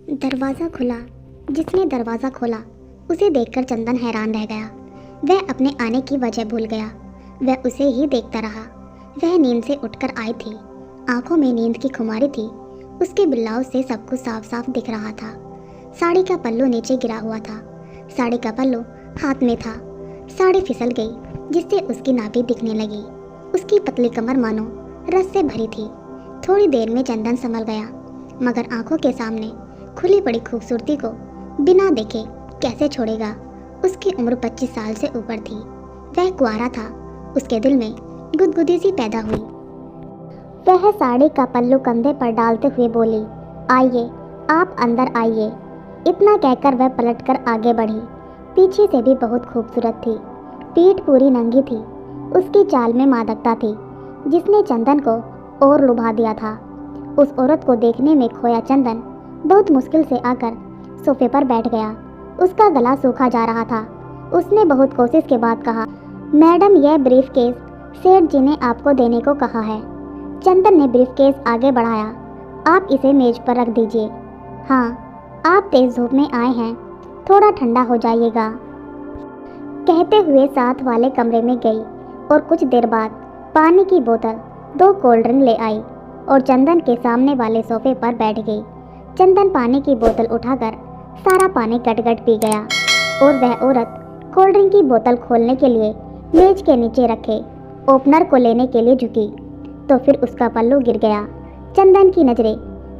दरवाज़ा खुला। जिसने दरवाज़ा खोला उसे देखकर चंदन हैरान रह गया। वह अपने आने की वजह भूल गया। वह उसे ही देखता रहा। वह नींद से उठकर आई थी। आंखों में नींद की खुमारी थी। उसके ब्लाउज से सब कुछ साफ साफ दिख रहा था। साड़ी का पल्लू नीचे गिरा हुआ था। साड़ी का पल्लू हाथ में था। साड़ी फिसल गई जिससे उसकी नाभि दिखने लगी। उसकी पतली कमर मानो रस से भरी थी। थोड़ी देर में चंदन संभल गया, मगर आंखों के सामने खुली पड़ी खूबसूरती को बिना देखे कैसे छोड़ेगा। उसकी उम्र 25 साल से ऊपर थी। वह कुंवारा था। उसके दिल में गुदगुदी सी पैदा हुई। वह साड़ी का पल्लू कंधे पर डालते हुए बोली, आइए, आप अंदर आइए। इतना कहकर वह पलटकर आगे बढ़ी। पीछे से भी बहुत खूबसूरत थी। पीठ पूरी नंगी थी। उसकी चाल में मादकता थी जिसने चंदन को और लुभा दिया था। उस औरत को देखने में खोया चंदन बहुत मुश्किल से आकर सोफे पर बैठ गया। उसका गला सूखा जा रहा था। उसने बहुत कोशिश के बाद कहा, मैडम, यह ब्रीफकेस सेठ जी ने आपको देने को कहा है। चंदन ने ब्रीफकेस आगे बढ़ाया। आप इसे मेज पर रख दीजिए। हाँ, आप तेज धूप में आए हैं, थोड़ा ठंडा हो जाइएगा। कहते हुए साथ वाले कमरे में गई और कुछ देर बाद पानी की बोतल, 2 कोल्ड ड्रिंक ले आई और चंदन के सामने वाले सोफे पर बैठ गई। चंदन पानी की बोतल उठाकर सारा पानी गट-गट पी गया और वह औरत कोल्ड ड्रिंक की बोतल खोलने के लिए मेज के नीचे रखे ओपनर को लेने के लिए झुकी तो फिर उसका पल्लू गिर गया। चंदन की नज़रें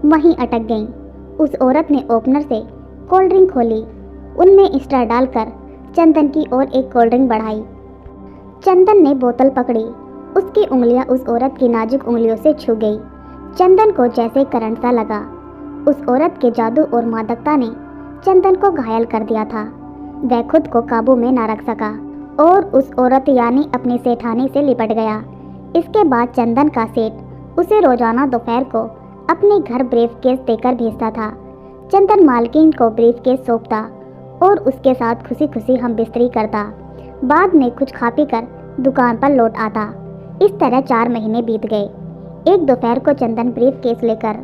वहीं अटक गईं। उस औरत ने ओपनर से कोल्ड ड्रिंक खोली, उनमें स्ट्रा डालकर चंदन की ओर एक कोल्ड ड्रिंक बढ़ाई। चंदन ने बोतल पकड़ी। उसकी उंगलियां उस औरत की नाजुक उंगलियों से छू गई। चंदन को जैसे करंट सा लगा। उस औरत के जादू और मादकता ने चंदन को घायल कर दिया था। वह खुद को काबू में न रख सका और उस औरत यानी अपनी सेठानी से लिपट गया। इसके बाद चंदन का सेठ उसे रोजाना दोपहर को अपने घर ब्रीफकेस देकर भेजता था। चंदन मालकिन को ब्रीफकेस सौंपता और उसके साथ खुशी खुशी हम बिस्तरी करता। बाद में कुछ खा पी कर दुकान पर लौट आता। इस तरह 4 महीने बीत गए। एक दोपहर को चंदन ब्रीफकेस लेकर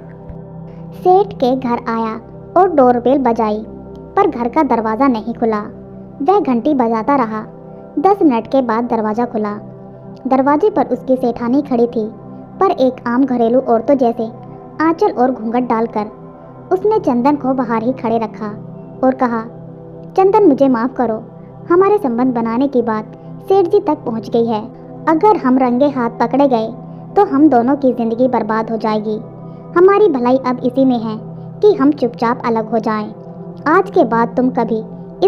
सेठ के घर आया और डोरबेल बजाई, पर घर का दरवाज़ा नहीं खुला। वह घंटी बजाता रहा। 10 मिनट के बाद दरवाज़ा खुला। दरवाजे पर उसकी सेठानी खड़ी थी, पर एक आम घरेलू औरतों जैसे आंचल और घूंघट डालकर। उसने चंदन को बाहर ही खड़े रखा और कहा, चंदन, मुझे माफ़ करो, हमारे संबंध बनाने की बात सेठ जी तक पहुंच गई है। अगर हम रंगे हाथ पकड़े गए तो हम दोनों की ज़िंदगी बर्बाद हो जाएगी। हमारी भलाई अब इसी में है कि हम चुपचाप अलग हो जाएं। आज के बाद तुम कभी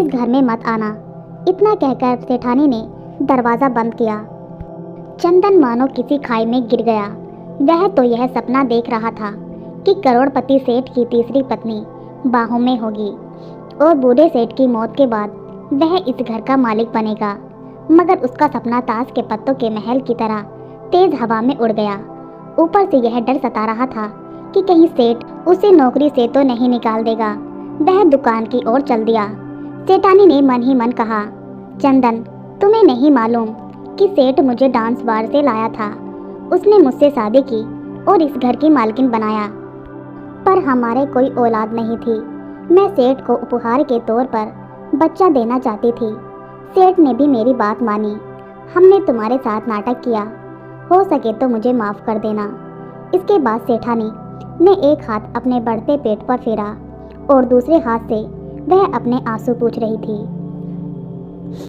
इस घर में मत आना। इतना कहकर सेठानी ने दरवाज़ा बंद किया। चंदन मानो किसी खाई में गिर गया। वह तो यह सपना देख रहा था कि करोड़पति सेठ की तीसरी पत्नी बाहों में होगी और बूढ़े सेठ की मौत के बाद वह इस घर का मालिक बनेगा। मगर उसका सपना ताश के पत्तों के महल की तरह तेज हवा में उड़ गया। ऊपर से यह डर सता रहा था कि कहीं सेठ उसे नौकरी से तो नहीं निकाल देगा। वह दुकान की ओर चल दिया। सेठानी ने मन ही मन कहा, चंदन, तुम्हें नहीं मालूम कि सेठ मुझे डांस बार से लाया था। उसने मुझसे शादी की और इस घर की मालकिन बनाया, पर हमारे कोई औलाद नहीं थी। मैं सेठ को उपहार के तौर पर बच्चा देना चाहती थी। सेठ ने भी मेरी बात मानी। हमने तुम्हारे साथ नाटक किया। हो सके तो मुझे माफ़ कर देना। इसके बाद सेठानी ने एक हाथ अपने बढ़ते पेट पर फेरा और दूसरे हाथ से वह अपने आंसू पोंछ रही थी।